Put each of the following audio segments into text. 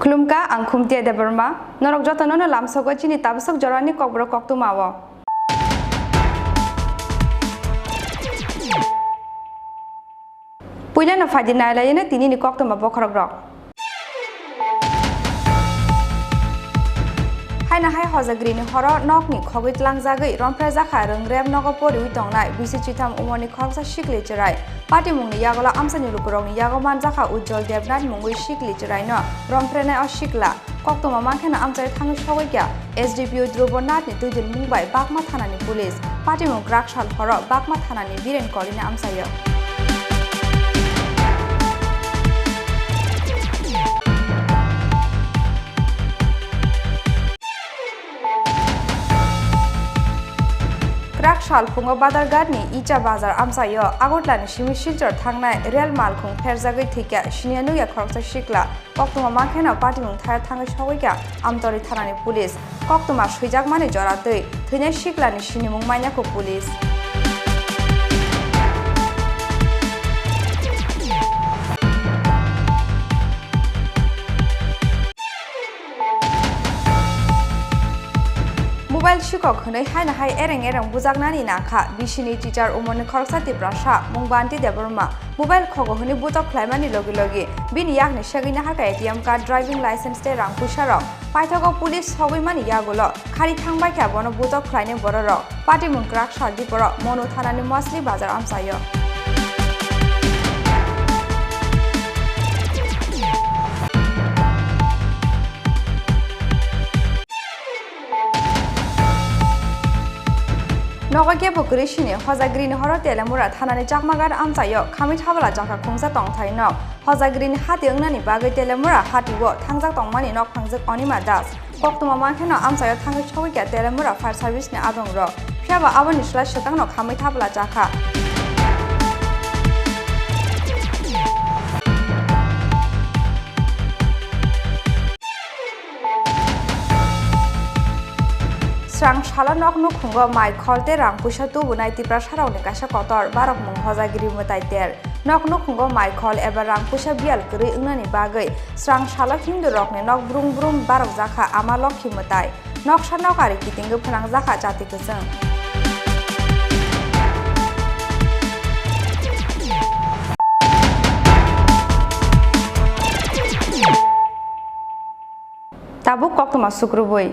Klumka ang khumtia Debbarma norok jotono no lamsogo chini tabsok jorani kokbro koktumawo puila na fadina layena tini ni koktuma bokhorok haina hai hojagri ni horo nok ni khogit langjagoi rompra jakha rongrem nogo pori uitongnai bisi chitam umoni khogsa shikle cherai Party mungni yagola amsani lukurong ni yago manjaka ujjol debnat mungui shikli cherai no romprena o shikla koktoma mankhena amchai thangu shogoi SDPO Debbarma ni tuidil mungbai bakma thanani police party mung krakshal horo bakma thanani biren kolina amsayo Salpungo Badargad ni Icha Bazar Amsayo Agotlan Shimi Shilchor Thangnai Real Malkhung Pherjagoi thika Shinianu ya khoroksa shikla Koktuma mankhena party mung thai thangai shogoika Amtori thanani police Koktuma suijak mane joratoi thunai shikla ni shinimung maina ko police Mobile shikok hunai haina hai ereng bujaknani nakha bisini teacher umoni khoroksa Tripura mungbanti Debbarma mobile khogo huni butok khlaimani logi bini yakni shagina haka ATM card driving license te rang pusharo paithago police hogoi mani yagolo khari thangbai kya bono butok khlaine bororo party mung krak shardi poro mono thanani mosli bazar amsayo Nogoke Bukurishini, Hozagrini Horotel and Murat Hanani Jakmagar Amsayo, Kamit Havala Jaka Kungsa Tong Tai no, Hozagrini Hati Unani Bagai Telemura Hati Wo, Tangza Tong Mani no Pangzak Onima Das, Koktuma Mankana Amsayo Tangu Chowika Telemura Fire Service ne Adong Ro, Piava Avanishla Shatang no Kamit Havala Jaka. Strang shala nok no khungo mai kholte rang pusa tu bunai Tripura sarau ni kasa kotor barok mung hojagiri mutai ter nok no khungo mai khol ebar rang pusa bial kri ungnani bagai strang shala hindu rok ne nok brum barok jakha ama lokhi mutai nok sanok ari kitingu phanang jakha jati kusang tabuk koktuma sukruboi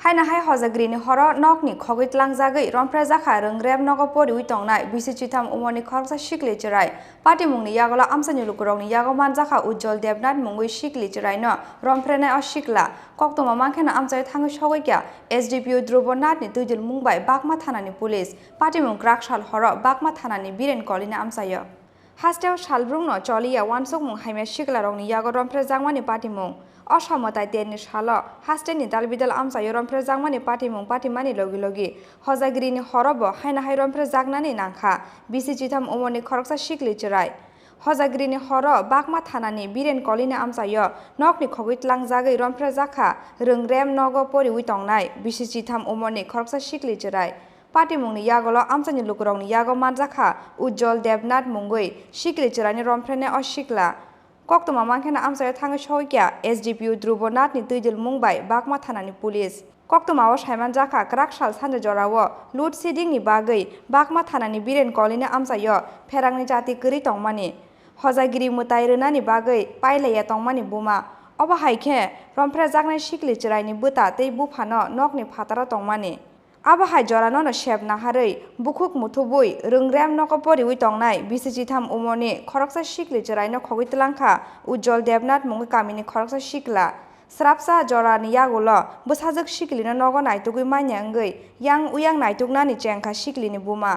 Haina hai hojagri ni horo nok ni khogit langjagoi rompra jakha rongrem nogo pori uitongnai bisi chitam umoni khoroksa shikle cherai party mungni yagola amsani lukurong ni yago manjaka ujjol debnat mungui shikli cherai no romprena o shikla koktoma mankhena amchai thangai shogoika SDPO Debbarma ni tuidil mungbai bakma thanani police party mung krakshal horo bakma thanani biren kolina amsayo Hasteo Shalbrung no choliya wansok mung haime shikla rong ni yago rompra jangmani party mung Oshamotai tenni shalo hasteni dalbidal amsayo rompra jangmani party mani logi hojagiri ni horobo haina hai rompra jagnani nangkha bisi chitam umoni khoroksa shikli cherai hojagiri ni horo bakma thanani biren kolina amsayo nokni khogit langjagoi rompra jakha rongrem nogo pori uitongnai bisi chitam umoni khoroksa shikli cherai Party mungni yagolo amsani lukurong ni yago manjaka ujjol debnat mungoi shikli cherani romprene o shikla koktoma mankhena amsayo thangai shoikya SDPO Debbarma ni tuidil mungbai bakma thanani police koktoma o saiman jaka krakshal sanja jorawo load shedding ni bagai bakma thanani biren kolina amsayo pherangni jati kri tongmani hojagiri mutai rena ni bagai pailaya tongmani buma अब हाइखे रमफ्रे जागनाय सिखले चिरायनि बुता तै बुफानो नकनि फातारा तंमानि अब high जरानो न shape नाहारै बुखुक मुथुबुइ रोंग्राम नको परिउइ तंनाय बिसिचिथाम उमनि खरकसा सिखले चिरायनो खगैतलांखा उज्जवल देबनाथ मुंगै कामिनि खरकसा सिखला स्रापसा जरानि यागुलो बसाजक सिखलिनो नगो नायतुगै मान्यांगै yang uyang नायतुगनानि चेंखा सिखलिनि बुमा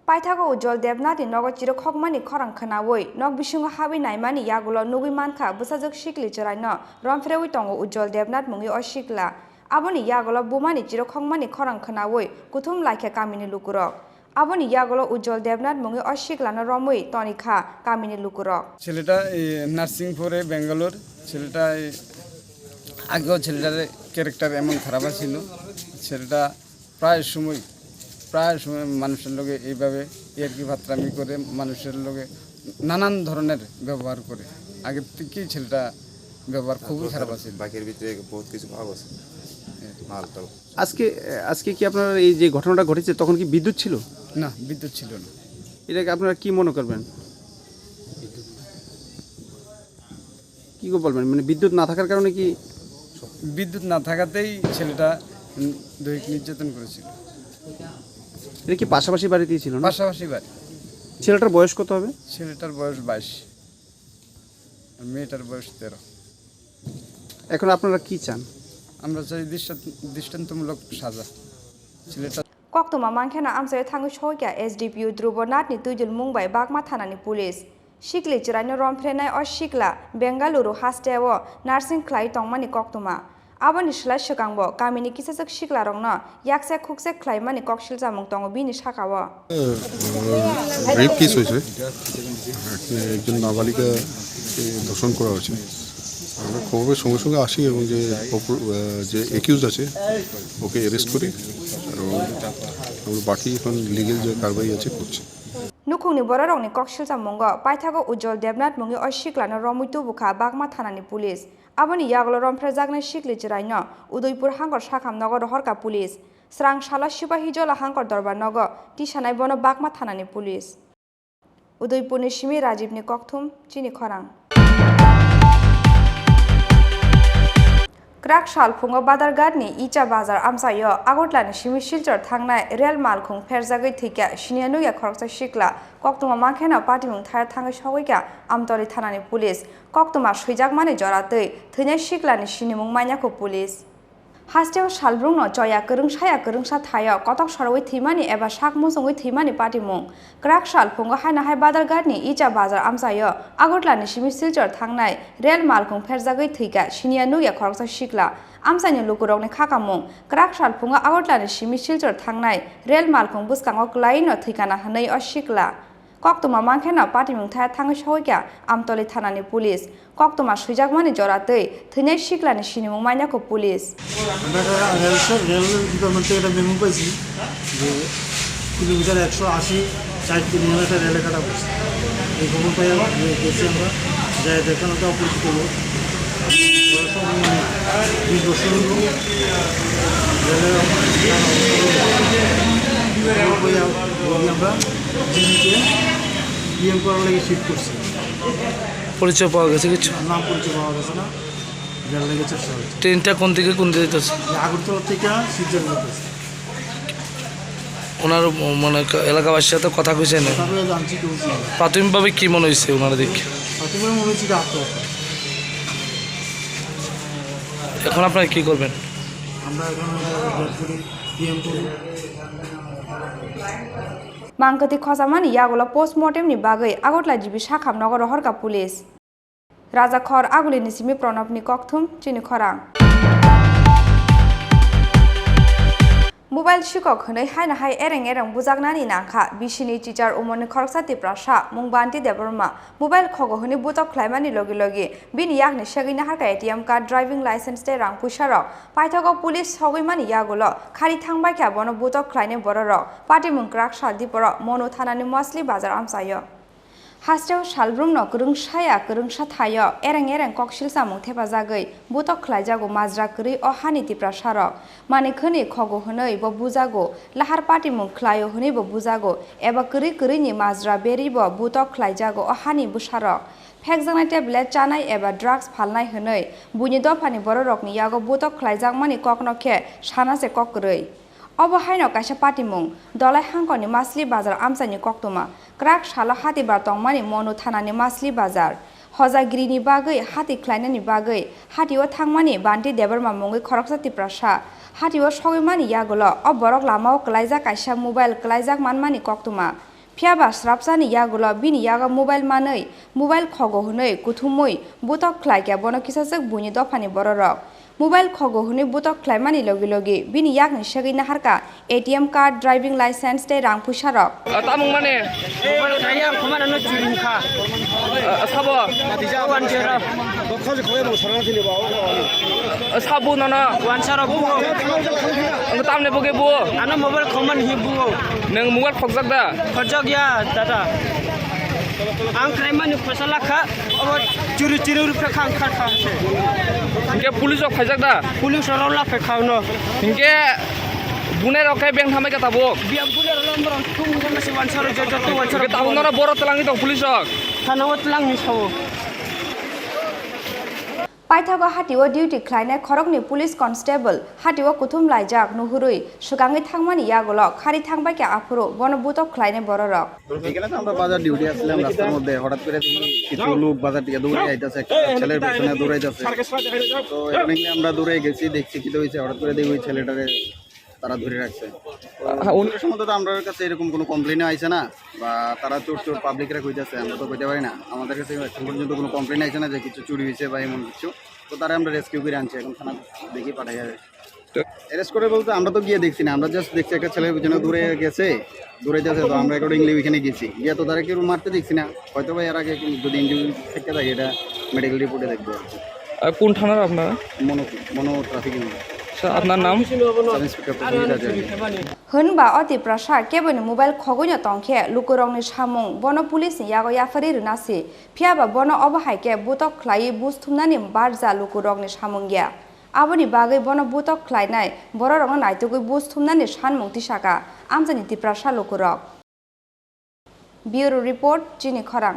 पाइथागो उज्जवल देबनाथनि नगो चिरो खगमानि खरां खोनावै नग बिसुंगो हाबै नायमानि यागुलो नुगै मानखा बसाजक सिखलि चिरायनो रमफ्रेउइ तंगो उज्जवल देबनाथ मुंगै अ सिखला aboni yagolo bumani chiro khongmani khorang khanawoi kuthum laikha kamini lukurok aboni yagolo ujjol debnath mungi oshiklana romui tonikha kamini lukurok ছেলেটা নার্সিং পড়ে বেঙ্গালোর ছেলেটা আগেও ছেলেটার ক্যারেক্টার এমন খারাপ ছিল ছেলেটা প্রায় সময় মানুষের লগে এইভাবে ইয়ার্কি ফাত্রামি করে মানুষের লগে নানান ধরনের ব্যবহার করে আগের থেকেই ছেলেটা ব্যবহার খুবই খারাপ আছে বাকির ভিতরে বহুত কিছু ভাব আছে আজকে কি আপনার এই যে ঘটনাটা ঘটেছে তখন কি বিদ্যুৎ ছিল না বিদ্যুৎ ছিল না এটাকে আপনারা কি মনে করবেন কি বলবেন মানে বিদ্যুৎ না থাকার কারণে কি বিদ্যুৎ না থাকাতেই ছেলেটা দৈহিক নির্যাতন করেছিল এটা কি পাশাপাশি বাড়িতেই ছিল না পাশাপাশি বাড়ি ছেলেটার বয়স কত হবে ছেলেটার বয়স 22 আর মেয়েটার বয়স 13 এখন আপনারা কি চান আমরা চাই দৃষ্টান্তমূলক সাজা ছেলেটা koktuma mankhena amsai thangu shoikya SDPU Dhruvonath ni tuijul Mumbai Bagma thanani police shikli chiraino romphrenai o shikla Bengaluru hasteo nursing khlai tongmani koktuma aboni shlai shikangbo kamini kisasek shikla rongno yakse khukse khlaimani kokshil jamung tongo bini shakawo rape case হয়েছে একজন নাবালিকাকে ধর্ষণ করা হয়েছে আমরা খবরের সঙ্গে সঙ্গে আসি এবং যে একিউজড আছে ওকে অ্যারেস্ট করি এবং আমরা বাকি এখন লিগেল যে কারবাই আছে করছি nukhungni bororongni kokshil jamungo paithago ujjol debnath mungi o shiklano romuitu bukha Bagma thanani police aboni yaglo romphre jagnai shikli chiraino Udaipur hangor shakham nogor horka police srang shala sipahi jola hangor darbar nogo tisanai bono Bagma thanani police Udaipurni Simi Rajibni kokthum Chini Khorang Krak Shalphungo Badargarni Icha Bazar Amsayo Agotlani Simi Shilchor Thangnai Real Malkhung Pherjagoi Thika Shinianuya Khoroksa Shikla Koktuma Mankhena Patimung Thar Thangai Shogoika Amtori Thanani Police Koktuma Shuijagmani Joratei Thunai Shiklani Shinimung Manyako Police Hasteo Shalbrungno Joya Kerungsha Thaya Kotok Soroi Thimani Eba Shakmusungoi Thimani Patimung Krak Shalphungo Hainahai Badargarni Icha Bazar Amsayo Agotlani Simi Shilchor Thangnai Real Malkhung Pherjagoi Thika Shinianuya Khoroksa Shikla Amsani Lukurokni Khakamung Krak Shalphungo Agotlani Simi Shilchor Thangnai Real Malkhung Buskango Klaino Thikana Hanai o Shikla Koktuma Mankhena Patimung Thar Thangai Shogoika Amtoli Thanani Police Koktuma Shuijagmani Joratei Thunai Shiklani Shinimung Manyako Police rail department থেকে একটা memo পাইছি যে kilometre 180 4 kilometre একটা রেলে কাটা পড়ছে এই খবর পাই গেছি আমরা যাই দেখেন ওটা অপরিচিত লোক 20 বছর রেলে আমরা জিনিকে পিএম করার লাগে শিফট করছি পরিচয় পাওয়া গেছে কিছু নাম পরিচয় পাওয়া গেছে না যার লেগে চেষ্টা হচ্ছে ট্রেনটা কোন দিকে যেতেছে আগরতলা থেকে শিবচর যেতেছে ওনার মানে এলাকাবাসীর সাথে কথা কইছেন তারপরে জানছি কেউ প্রাথমিকভাবে কি মনে হয়েছে ওনারা দেখে প্রথমে মনে হচ্ছে আত্মহত্যা এখন আপনারা কি করবেন আমরা এখন পিএম করি Mangkati khosamani yagola postmortem ni bagai agotla jibi shakham nogor horka police Raja Khor aguli ni Simi Pranab ni kokthum Chini Khorang Mobile shikok honai haina hai ereng bujagnani nangkha bisini teacher umoni khoroksa Tripura mungbanti Debbarma mobile khogo honi butok khlaimani logi bini yakni shagina harka ATM card driving license te rang pusharok paithago police hogoimani yagulo khari thangbai kha bono butok khlaine bororok patimung Krak Shaldipura mono thanani Mosli Bazar Amsayo Hasteo Shalbrungno Kerungsha Thaya ereng kokshil samung thepajagoi butok khlaijago majra kri o hani Tripura mani khoni khogo honoi bo bujago lahar patimung khlaio honoi bo bujago eba kri ni majra beri bo butok khlaijago o hani busharok हेकजानाय tablet चानाय एबा drugs फालनाय होनै बुनि दफानि बर' रकनि यागो बुतक ख्लायजाकमानि ककनखे सानासे ककरै अबहायनो काइसा पाटिमुं दलाय हांकनि मासलि बाजार आमसानि कक्तमा क्राक साला हाति बारतंमानि मनु थानानि मासलि बाजार हजागिरिनि बागै हाति ख्लायनायनि बागै हातिओ थांमानि बान्ति देबरमा मुङै खरकसा तिप्रासा हातिओ सगैमानि यागोल अब बरक लामाओ क्लायजा काइसा मोबाइल क्लायजाक मानमानि कक्तमा फियाबा स्राबसानि यागोल बिनि यागा मोबाइल मानै मोबाइल खगो हुनै कुथुमै बुतक ख्लायके बनो किसासक बुनि दफानि बर' रक मोबाइल खगो हुनै बुतक ख्लायमानि लगे लगे बिनि यागनि सेगै नाहारका एटीएम कार्ड ड्राइविं लाइसेंस ते रां फैसा रक तामुं माने मोबाइल खाया खमानानो चुरिखा साबो वान जेरो साबु नाना वान सारो बुङो तामने बगे बु आनो मोबाइल खमान हि बुङो नों मोबाइल खगजाक दा खरजा गैया दादा आं ख्लायमानि फैसा लाखा अब चुरि रुपया खां खासे इनके पुलिसक फायजाक दा पुलिस राव लाफे खावनो इनके बुने रखे बेंक थामै का ताबुक बिया पुलिस राव मरन तुम गमसे वान सारो जेजो तो वान सारो इनके ताबुक नाना बर' तलांनि दं पुलिसक थानाव तलांनि सावो पाइथागो हातिओ डिउटी ख्लायनाय खरकनि पुलिस कन्स्टेबल हातिओ कुथुम लायजाक नुहुरै सुगाङै थांमानि यागोल खारि थांबायके आफुरो बन बुतक ख्लायनाय बर' रक এখানে তো আমরা বাজার ডিউটি আসলাম রাস্তার মধ্যে হঠাৎ করে কিছু লোক বাজার থেকে দৌড়ে যাইতেছে ছেলের পেছনে দৌড়াইতেছে তো এখানে আমরা দৌড়ে গেছি দেখছি কি হয়েছে হঠাৎ করে দেখি ওই ছেলেটারে তারা ধরে রাখছে অন্য সময় তো আমরা কাছে এরকম কোনো কমপ্লেনও আইছে না বা তারা চোর চোর পাবলিকরা কইতেছে আমরা তো কইতে পারি না আমাদের কাছে এখন পর্যন্ত কোনো কমপ্লেন আইছে না যে কিছু চুরি হয়েছে বা এমন কিছু তো তারা আমরা রেস্কিউ করে আনছি এখন থানা দেখি পাঠাই যাবে অ্যারেস্ট করে বলতে আমরা তো গিয়ে দেখছি না আমরা জাস্ট দেখছি একটা ছেলের পিছনে দূরে গেছে দূরে যাচ্ছে তো আমরা অ্যাকর্ডিংলি ওইখানে গেছি গিয়ে তো তারা কেউ মারতে দেখছি না হয়তো বা এর আগে যদি ইন্ডিভিজুয়াল থেকে থাকে এটা মেডিকেল রিপোর্টে দেখবো আর কি কোন থানার আপনারা মনো ট্রাফিক আপনার নাম সাব ইন্সপেক্টর होनबा अति प्रसाद केबोनि मोबाइल खगैनो तंखे लुकुरंनि सामुं बन पुलिसनि यागो याफारि रुनासि फियाबा बन अबहायके बुतक ख्लायि बुस्थुमनानि बारजा लुकुरंनि सामुं गया आबोनि बागै बन बुतक ख्लायनाय बर' रंग नायतुगै बुस्थुमनानि सानमुं तिसाका आमजानि तिप्रासा लुकुरक ब्यूरो रिपोर्ट चिनी खरां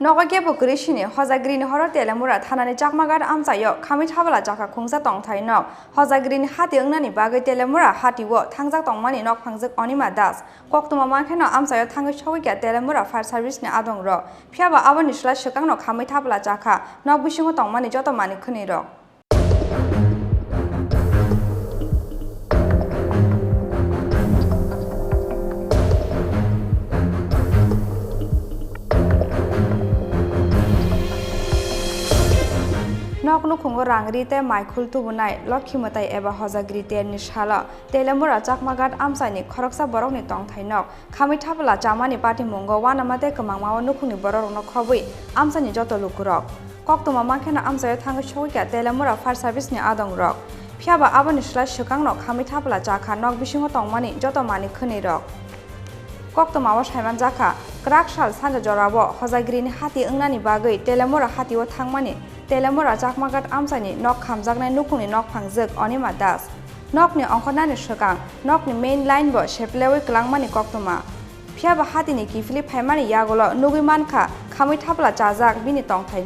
नगके बकरिसिनि हजागिरिनि हर तेलेमुरा थानानि चाकमागार आमसायो खामि थाबला जाका खुंसा तंथाय नक हजागिरिनि हाति अंगनानि बागै तेलेमुरा हातिवो थांजाक तंमानि नक फांजक अनिमा दास कक्तमा माखेनो आमसायो थांगै सगैके तेलेमुरा फायर सार्भिसनि आदं र फियाबा आबनि सुला सकांनो खामि थाबला जाका नक बिसिङो तंमानि जत मानि खनि र नकनु खुंगो रांगरी ते माइखुल तुबुनाय लक्षिमताय एबा हजागिरि तेरनि साला तेलेमुरा चाकमागाट आमसानि खरकसा बरकनि तंथाय नक खामि थाबला चामानि पार्टी मुंगो वानामाते कमांगमाव नुखुनि बरकनो खबै आमसानि जत लुकुरक कक्तमा माखेना आमसायो थांगो सगैके तेलेमुरा फायर सार्भिसनि आदं रक फियाबा आबनि सुला सकांनो खामि थाबला चाखा नक बिसिङो तंमानि जत मानि खनि रक कक्तमाव सायमान जाखा क्राक साल सानजा जराबो हजागिरिनि हाति अंगनानि बागै तेलेमुरा हातिओ थांमानि तेलेमुरा चाकमागाट आमसानि नक खामजागनाय नुखुंनि नक फांजक अनिमा दास नकनि अंखनानि सकां नकनि मेइन लाइन बो सेपलेवै क्लांमानि कक्तमा फियाबा हातिनि किफिलि फायमानि यागोल नुगै मानखा खामै थाबला चाजाक बिनि तंथाय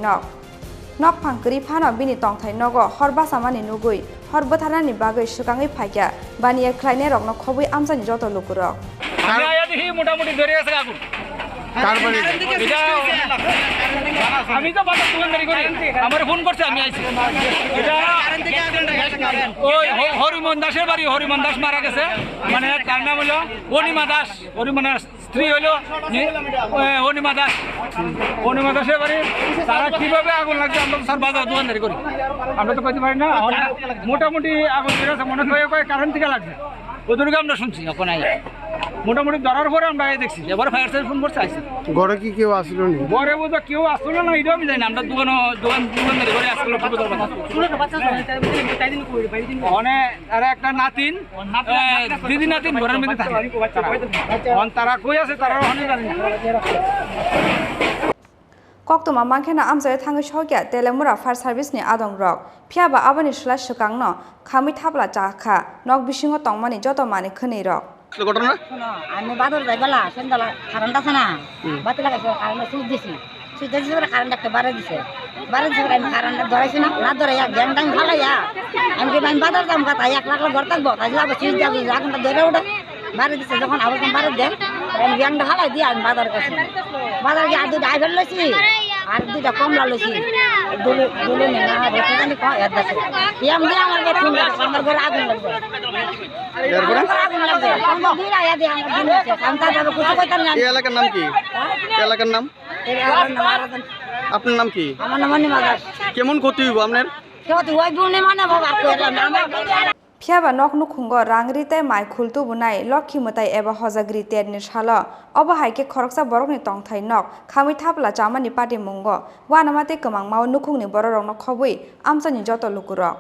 नक फांकरि फानो बिनि तंथाय नगो हरबासामानि नुगै हरबथानानि बागै सुकाङै फायक्या बानिया ख्लायनाय रकनो खबै आमसानि जत लुकुरक মোটামুটি ধরে আছে আগুন আমি তো বাজার দোকানদারি করি আমার ফোন করছে আমি আইছি ওই হরিমন দাসের বাড়ি হরিমন দাস মারা গেছে মানে তার নাম হলো অনিমা দাস অনিমার স্ত্রী হলো অনিমা দাসের বাড়ি তারা কিভাবে আগুন লাগছে আমরা তো স্যার বাজার দোকানদারি করি আমরা তো কইতে পারি না মোটামুটি আগুন বেরোছে মনে কয় কারণ থেকে লাগছে ওদেরকে আমরা শুনছি এখন আই মোটামুটি ধরার পরে আমরা দেখছি এবার ফায়ার সার্ভিস ফোন করছে আইসি ঘরে কি কেউ আসলো না ঘরে বোধ কেউ আসলো না এটাও আমি জানি না আমরা দোকানদারি করে আসলো মানে আর একটা নাতিন দিদি নাতিন ঘরের মধ্যে থাকে তারা কই আছে তারা ওখানে জানি না कक्तमा माखेना आमसायो थांगै सगैके तेलेमुरा फायर सार्भिसनि आदं रक फियाबा आबनि सुला सकांनो खामि थाबला चाखा नक बिसिङो तंमानि जत मानि खनि रक ঘটনা শোনো আমি বাদর যাই বেলা সন্ধ্যাবেলা কারেন্ট আছে না বাতি লাগাইছে কারেন্টে সুইচ দিছি সুইচ দিয়েছি কারেন্ট একটা বাড়ে দিছে আমি কারেন্টটা ধরাইছি না ধরাইয়া গ্যাং ট্যাং ফালাইয়া আমি বাজার যাম কথা 1 লাখ ঘর থাকবো তাই যাবো সুইচ দিয়ে আগুনটা ধরে ওঠে বাড়ি দিচ্ছে যখন আবার বাড়ি দেন আমি গ্যাংটা ফালাই দিয়ে আমি বাজার গেছি বাজার গিয়ে আর 2টা আইফেল লইছি আর 2টা কমলা লইছি দুলে না রেখে জানি এর দাসে ইয়াম দিয়ে আমার বেতন আমার ঘরে আগুন লাগবে আগুন লাগবে আমরা দিয়ে আয়া দিয়ে আমার দিন আছে সন্তান যাবে কিছু কইতাম না এই এলাকার নাম কি এই এলাকার নাম আপনার নাম কি আমার নাম অনিমা দাস কেমন ক্ষতি হইব আপনার ক্ষতি হইব না মানে বাবা কইলাম আমার फियाबा नक नुखुंग रांगरिताय माइ खुलतु बुनाय लक्ष्मी मताय एबा हजाग्रि तेरनि साल अबा हाइके खरकसा बरकनि तंथाय नक खामि थापला चामानि पाटे मंग वानामाते कमां माव नुखुंगनि बररंग खबुइ आमसानि जत लुकुरक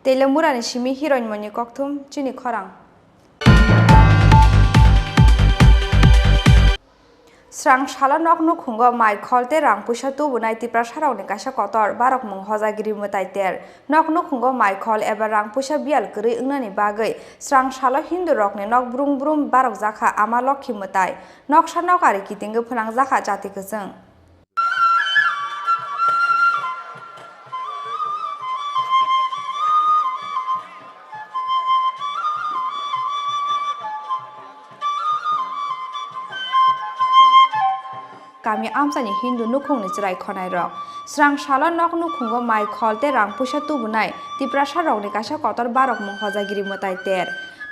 तेलेमुरानि सिमि हिरोइन मनि कक्थुम चिनि खरां स्रां साला नक नुखुंग माइ खलते रां पुसा तुबुनाय तिप्रा सारावनि कासा कतर बारक मुं हजागिरि मताय तेर नक नुखुंग माइ खल एबा रां पुसा बियाल करै इंनानि बागै स्रां साला हिन्दु रकनि नक ब्रुं ब्रुं बारक जाखा आमा लक्ष्मी मताय नकसा नकारि कितिंगो फोनां जाखा जातिखो जों गामि आमसानि हिन्दु नुखुंनि जिराय खनाय रक स्रां साला नक नुखुंग माइ खलते रां पुसा तुबुनाय तिप्रा सारावनि कासा कतर बारक मुं हजागिरि मताय तेर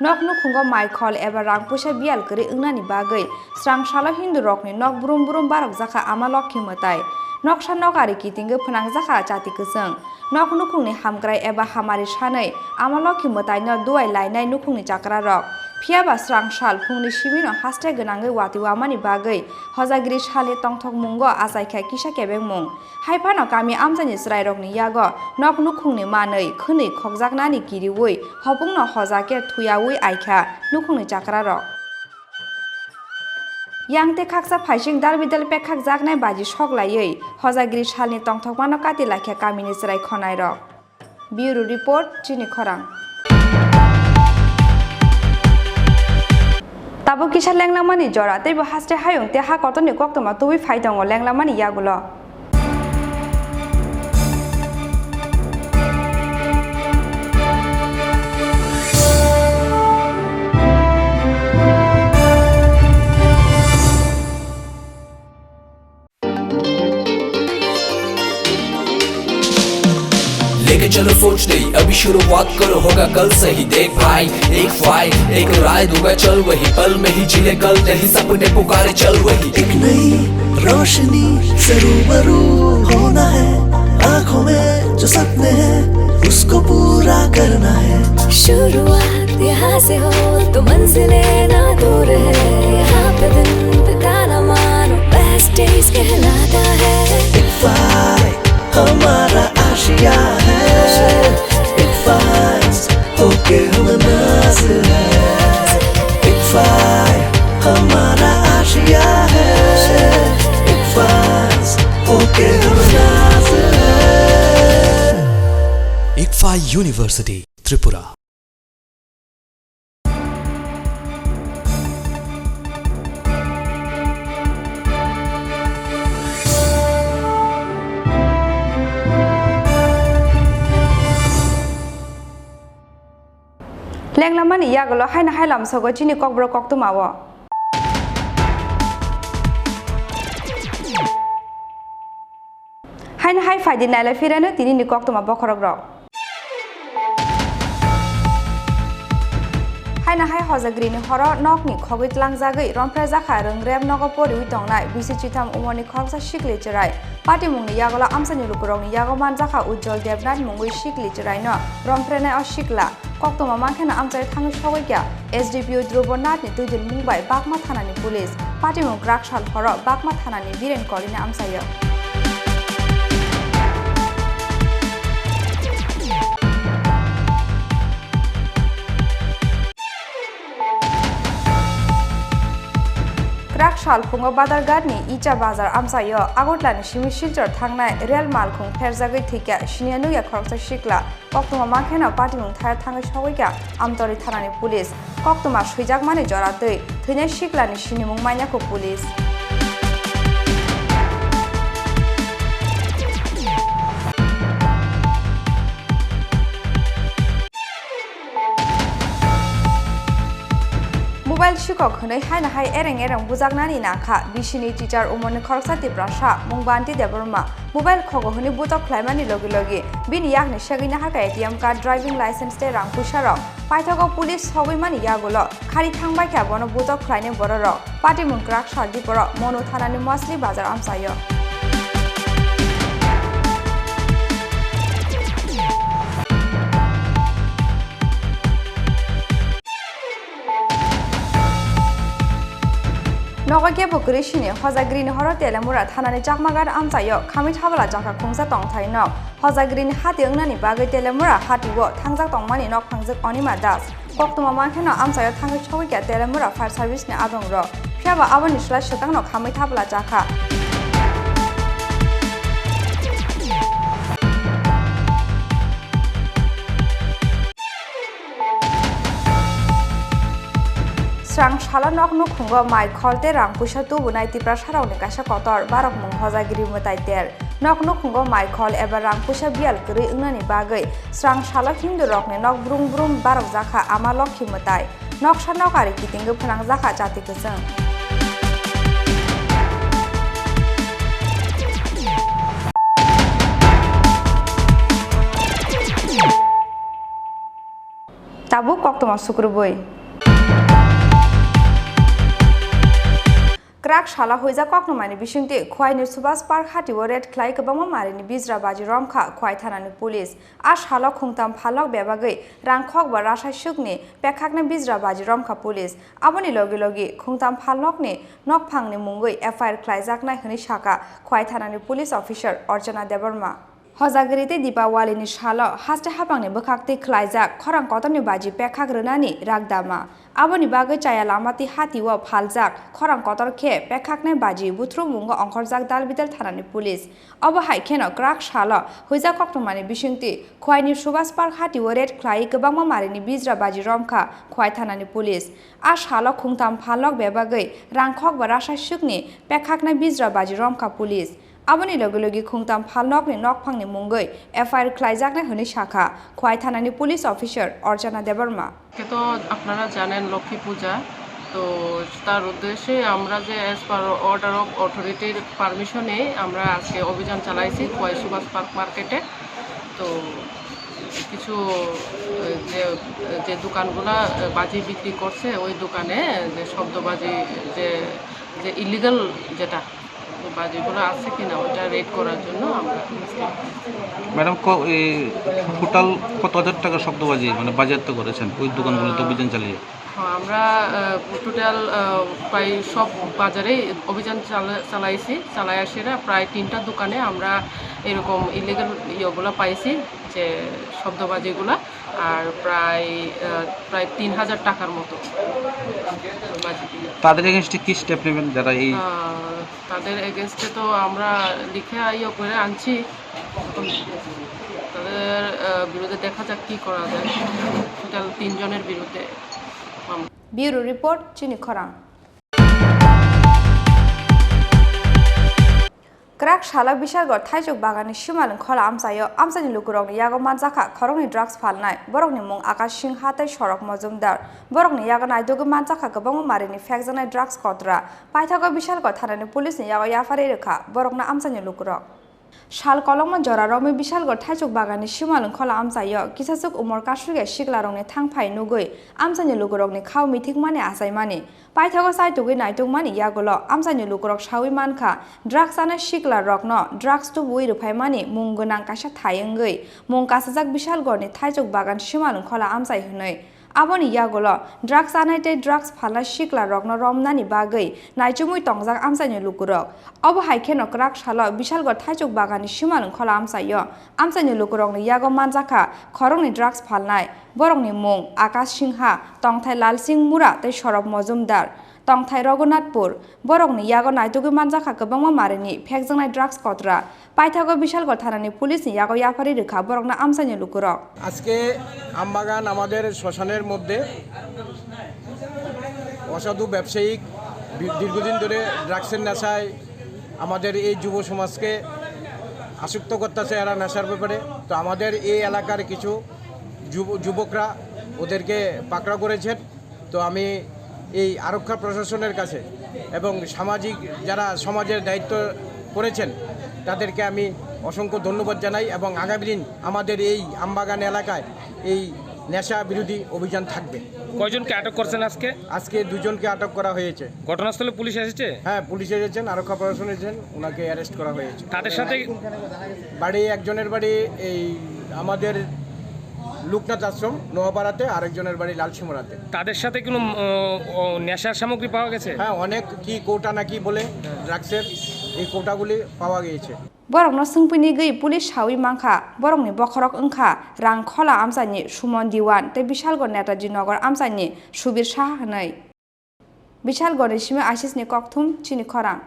नक नुखुंग माइ खल एबा रां पुसा बियाल करै इंनानि बागै स्रां साला हिन्दु रकनि नक ब्रुं ब्रुं बारक जाखा आमा लक्ष्मी मताय नकसा नकारि कितिंगो फोनां जाखा जातिखो जों नक नुखुंनि हामग्राय एबा हामारि सानै आमा लक्ष्मी मतायनो दुवाय लायनाय नुखुंनि जाग्रा रक फियाबा स्रां साल फुंनि सिबिनो हास्थे गोनाङै वातिवामानि बागै हजागिरि साले तंथक मुंग आसायखाय किसा केबें मुं हाइफानो गामि आमजानि जिराय रकनि याग नक नुखुंनि मानै खोनै खगजाकनानि किरिवै हपुंनो हजाके थुयावै आइखा नुखुंनि जाग्रा रक यांते खाकसा फाइसिं दालबिदाल पे खाकजाकनाय बाजि सकलायै हजागिरि सालनि तंथकमानो काति लाखिया गामिनि जिराय खनाय रक ब्युरो रिपोर्ट चिनि खरां ताबो किसा लेंलामानि जरा तैबो हास्टे हायुं ते हा कतनि कक्तमा तुबि फाइदङ लेंलामानि यागुलो लेके चलो सोच नहीं अभी शुरुआत करो होगा कल सही देख भाई एक फाइट एक राय दूंगा चल वही पल में ही जिले कल नहीं सपने पुकारे चल वही एक नई रोशनी से रूबरू होना है आँखों में जो सपने हैं उसको पूरा करना है शुरुआत यहाँ से हो तो मंजिलें ना दूर है यहाँ पे दिन बिताना मानो बेस्ट डेज कहलाता है एक फाइट हमारा आशिया है एक फाइट होके हम नाज है एक फाइट हमारा आशिया है एक फाइट होके हम नाज है इक्फा यूनिवर्सिटी त्रिपुरा लेंलामानि यागुलो हायना हायलाम सगो चिनि ककब्र कक्तुमावो हायना हाय फायदि नायला फिरानो तिनि कक्तुमा बखरक रक हायना हाय हजाग्रिनि हर नकनि खगै लांजागै रमफ्रा जाखा रोंग्रेब नगपरि उइतंनाय बिसिचिथाम उमनि खरसा शिखले चराय पार्टी मुंनि यागला आमसानि लुकुरंनि यागमान जाखा उज्जवल देबनाथ मुंगै शिखले चरायनो रमफ्रेनाय अशिखला कक्तमा मानखेना आमसाय थाङै सगैया एसडीपीओ ध्रुबनाथनि तुइदिल मुंबाय बागमा थानानि पुलिस पार्टी मुं ग्राकसाल हर बागमा थानानि villain कलिनि आमसायो Krak Shalpungo Badargarni Icha Bazar Amsayo Agotlan Shimi Shilter Tangnai Real Malkung Perzagui Tika Shinianuya Krokta Shikla Koktuma Makena Patimung Thai Tanga Shawika Amtori Thanani Police Koktuma Shwijak Mani Joratui Thine Shikla ni Shinimung Manyako Police Mobile Shikok Hunay Haina Hai Ereng Buzagnani Naka, Bishini teacher Umoni Korsati Brasha, Mungbanti Debbarma, Mobile Kogo Huni Butok Climani Logi, Bini Yakni Shagina Haka ATM card driving license de Rang Pusharo, Paitogo Police Hobimani Yagulo, Kari Tangbai Kabono Butok Kleine Bororo, Party Munkrak Shadiporo, Mono Thanani Mosli Bazar Amsayo. Nogoke Bokurishini, Hozagrin Horror Telemura, Hanani Jakmagar Amsayo, Kamit Havala Jaka Kungsa Tong Taino, Hozagrin Hatiungani Baga Telemura, Hatiwo, Tangza Tongmani, Nok Pangzak Onima Das, Koktuma Makano Amsayo Tanga Chowika Telemura Fire Service Ne Adongro, Piava Avanishla Shatano Kamit Havala Jaka. Strang Shala Nok Nukungo, my Kolte Rang Pusha Tu, Unite Prashara Nikasha Kotor, Barok Mung Hozagiri Mutaiter, Nok Nukungo, my call ever Rang Pusha Bial Kuri Unani Bagay, Strang Shala Hindu Rockne, Nok Brum Brum Barok Zaka, Amalok Himutai, Nok Shanokari Kiting Panang Zaka Jatikusan. Tabu Koktoma Sukrubui. Krak Shala Hoiza Koknomani Bishunti, Quaini Subas Park Hatiwo Red Clay Kabama Marini Bizra Baji Romka, Quaitanani Police, Ash Hala Kungtam Palok Bebagay, Rankok Barasha Shukni, Pekakna Bizra Baji Romka Police, Aboni Logi, Kungtam Palokni, Nok Pangni Mungui, FIR Klaizakna Hunishaka, Quaitanani Police Officer, Orjana Debbarma. Hozagirite Dipawali ni Shala, Haste Hapangni Bukakti Klaizak, Khorang Kotoni Baji Pekak Runani, Ragdama. Aboni Baga Chaya Lamati Hatiwa Phaljak, Khorang Kotor Ke, Pekakne Baji, Butru Mungo Onkorzak Dalbitel Thanani Police. Obo Haikeno Krak Shala, Huiza Koktomani Bishunti, Quaini Subas Park Hatiwo Red Clay Kabama Marini Bizra Baji Romka, Quaitanani Police. Ash Hala Kungtam Palok Bebagay, Rankok Barasha Shukni, Pekakne Bizra Baji Romka Police. Aboni Logi Kungtam Palok ni Nok Pangni Mungoi, FIR Klaizakne Hunishaka, Quaitanani Police Officer, Orjana Debbarma. তো আপনারা জানেন লক্ষ্মী পূজা তো তার উদ্দেশ্যে আমরা যে as per order of অথরিটির পারমিশনে আমরা আজকে অভিযান চালাইছি খোয়াই সুভাষ পার্ক মার্কেটে তো কিছু যে যে দোকানগুলা বাজি বিক্রি করছে ওই দোকানে যে শব্দবাজি যে যে ইলিগাল যেটা বাজিগুলো আছে কিনা ওটা রেড করার জন্য আমরা ম্যাডাম টোটাল কত হাজার টাকা শব্দবাজি মানে বাজেয়াপ্ত করেছেন ওই দোকানগুলোতে অভিযান চালিয়ে? আমরা টোটাল প্রায় সব বাজারেই অভিযান চালাইছি চালাই আসিরা প্রায় 3টা দোকানে আমরা এরকম ইলিগাল ইয়েগুলো পাইছি যে শব্দবাজিগুলো আর প্রায় 3000 টাকার মতো বাজি। তাদের এগেইনস্টে কি স্টেপ নেবেন যারা এই তাদের এগেইনস্টে তো আমরা লিখে ইয়ে করে আনছি তাদের বিরুদ্ধে দেখা যাক কি করা যায় টোটাল 3 জনের বিরুদ্ধে। Bureau Report Chini Khorang. Krak Shala Bishalgor Thaijok Bagani Shimalin Khola Amsayo Amsani Lukurong Yago Manzaka Khorongni drugs Palnai Borokni Mung Akash Singh Hatai Shorok Mozumdar Borokni Yaganai Dogu Manzaka Kabong Marini Fexanai drugs Kotra Paithago Bishalgor Thanani Police Yago Yafareka Borokna Amsani Lukurong Shal Kolomon Jora Romi Bishalgor Thaijok Bagani Shimalin Khola Amsayo Kisasuk Umor Kashruge Shiklarongni Thangpai Nugui Amsani Lukurongni Khau Mitik Mani Asai Mani Paithago Sai Tugui Naitung Mani Yagolo Amsani Lukurok Shawi Manka Drugs Ana Shikla Rokno Drugs to Bui Rupai Mani Mungunang Kasha Thayengui Mungkasajak Bishalgorni Thaijok Bagan Shimalin Khola Amsai Hunai Aboni Yagolo Drugs Anaite Drugs Phala Shikla Rokno Romnani Bagai Naijumui Tongjak Amsani Lukurok Obo Haikeno Krak Shala Bishalgor Thaijok Bagani Shimalin Khola Amsayo Amsani Lukurokni Yago Manjaka Khorongni Drugs Phalnai Borokni Mung Akash Singha Tongthai Lal Singh Mura Tei Shorok Mozumdar tongthai Raghunathpur borokni yago naitugui manjaka kwbangma marini phekjangnai drugs kotra paithago Bishalgarh thanani police ni yago yapari rekha borokna amsani lukurok আজকে আমবাগান আমাদের শ্মশানের মধ্যে অসাধু ব্যবসায়িক দীর্ঘদিন ধরে ড্রাগসের নেশায় আমাদের এই যুব সমাজকে আসক্ত করতেছে এরা নেশার ব্যাপারে। তো আমাদের এই এলাকার কিছু যুবকরা ওদেরকে পাকড়া করেছেন। তো আমি এই আরক্ষা প্রশাসনের কাছে এবং সামাজিক যারা সমাজের দায়িত্ব করেছেন তাদেরকে আমি অসংখ্য ধন্যবাদ জানাই এবং আগামী দিন আমাদের এই আমবাগান এলাকায় এই নেশা বিরোধী অভিযান থাকবে। কয়জনকে আটক করছেন আজকে? আজকে 2 জনকে আটক করা হয়েছে। ঘটনাস্থলে পুলিশ এসেছে? হ্যাঁ, পুলিশ এসেছেন, আরক্ষা প্রশাসন এসেছেন, ওনাকে অ্যারেস্ট করা হয়েছে। তাদের সাথে বাড়ি একজনের বাড়ি এই আমাদের লোকনাথ আশ্রম নোয়াপাড়াতে, আরেকজনের বাড়ি লালসিমরাতে। তাদের সাথে কোনো নেশার সামগ্রী পাওয়া গেছে? হ্যাঁ, অনেক কি কৌটা নাকি বলে ড্রাগসের এই কৌটাগুলি পাওয়া গিয়েছে। borokno sungpini gei police hawi mangkha borokni bokhorok wngkha rangkhola amsani Sumon Diwan tei Bishalgarh Netaji Nagar amsani Subir Shah hnai Bishalgarh ni simi Ashish ni kokthum Chini Khorang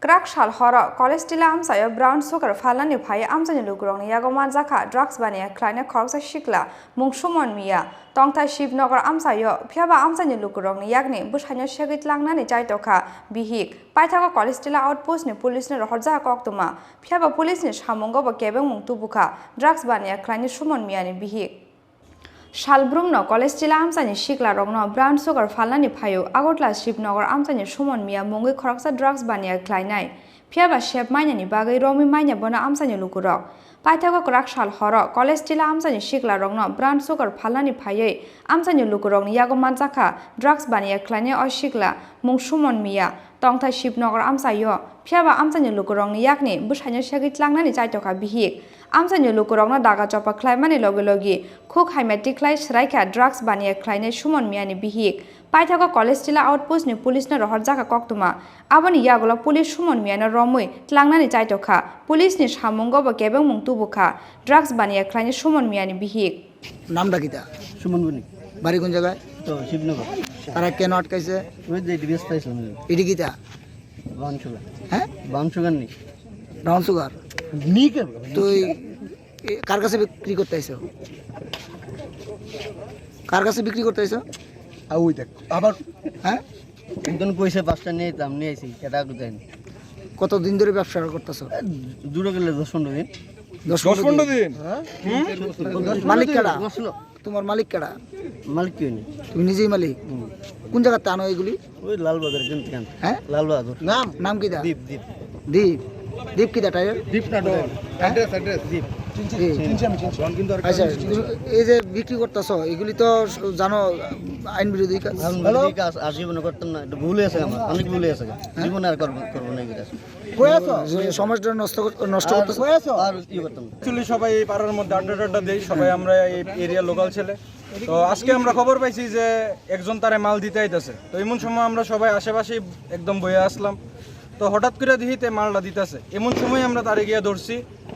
Krak shal horo college tila amsayo brown sugar falani phai amsani lukurong ni yago manjaka drugs bania khlaina khoroksa shikla mung Sumon Mia tongthai Shivnagar amsayo phiaba amsani lukurong ni yakni busaino segit langnani jaitokha bihik paithago college tila outpost ni police ni rohorja koktuma phiaba police ni samungo ba kebeng mung tubukha drugs bania khlaini Sumon Mia ni bihik Shalbrumno college tila amsani shikla rogno brown sugar falani phayo Agotla Shivnagar amsani Sumon Mia mungui khoroksa drugs bania khlainai phiaba shep mainani bagai romi maina bona amsani lukurok paithago krak shal horo college tila amsani shikla rogno brown sugar falani phayei amsani lukurok ni yago manjaka drugs bania khlainai o shikla mung Sumon Mia tongthai Shivnagar amsayo phiaba amsani lukurok ni yakni busaino segit langnani jaitokha bihik amsani lukurokno daga chopa khlaimani loge logi khuk haimati khlai sraikha drugs bania khlainai Sumon Mia ni bihik paithago college tila outpost ni police na rohorjaka koktuma aboni yagola police Sumon Mia na romui tlangnani jaitokha police ni samungo ba kebeng mung tubukha drugs bania khlainai Sumon Mia ni bihik নামটা কিটা? সুমন বনি। বাড়ি কোন জায়গায়? তো শিবনগর। তারা কেন আটকাইছে? ওই যে ডিভিএস পাইছিল। এডি কিটা? Brown sugar. হ্যাঁ? ব্রাউন সুগার নি। Brown sugar. নি কে? তুই কার কাছে বিক্রি করতে আইছো? কার কাছে বিক্রি করতে আইছো? ওই দেখ। আবার হ্যাঁ? একজন কইছে 5টা নিয়ে দাম নিয়ে আইছি। এটা কোথায়? কতদিন ধরে ব্যবসা করতেছো? দূরে গেলে 10-15 দিন। 10-15 দিন। হ্যাঁ? মালিক কারা? তোমার মালিক কারা? মালিক কি নি? তুমি নিজেই মালিক? কোন জায়গাতে আনো এগুলি? ওই লালবাজার কেন? হ্যাঁ? লালবাজার। নাম কি দা? দীপ। দীপ। দীপ। দীপ কি দা টাইর? দীপ না ডর। অ্যাড্রেস দীপ। চিনছি আমি চিনছি। আচ্ছা, এই যে বিক্রি করতেছো এগুলি তো জানো আইন বিরোধী কাজ। বিরোধী কাজ আর জীবনে করতেন না, এটা ভুলে আছে আমার, অনেক ভুলে আছে। জীবনে আর করব না এই কাজ। সমাজটা নষ্ট করতেছো আর কি করতাম। অ্যাকচুয়ালি সবাই এই পাড়ার মধ্যে আড্ডা দেই, সবাই আমরা এই এরিয়া লোকাল ছেলে। তো আজকে আমরা খবর পাইছি যে একজন তারে মাল দিতে আইতাছে। তো এমন সময় আমরা সবাই আশেপাশে একদম বইয়া আসলাম। তো হঠাৎ করে দিতে মালটা দিতেছে, এমন সময় আমরা তারে গিয়ে ধরছি।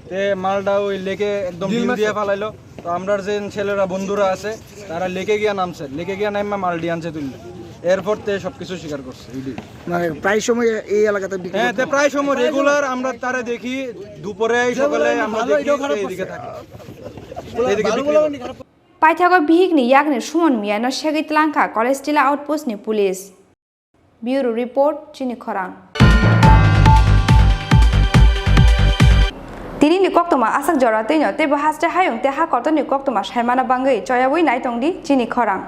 তে মালটা ওই লেকে একদম ডিল দিয়ে ফেলাইলো। তো আমরা যে ছেলেরা বন্ধুরা আছে তারা লেকে গিয়া নামছে, লেকে গিয়া নামা মাল ডিয়ানছে তুললে। এরপর তে সবকিছু স্বীকার করছে। মানে প্রায় সময় এই এলাকাতে হ্যাঁ, প্রায় সময় রেগুলার আমরা তারে দেখি, দুপুরে সকালে আমরা দেখি এইদিকে থাকে। paithago bihik ni yakni Sumon Mia no segit langkha college tila outpost ni police bureau report Chini Khorang tini ni koktoma asak jora teino te bahaste hayung te ha kortoni koktoma saimana bangai choyabui naitongdi Chini Khorang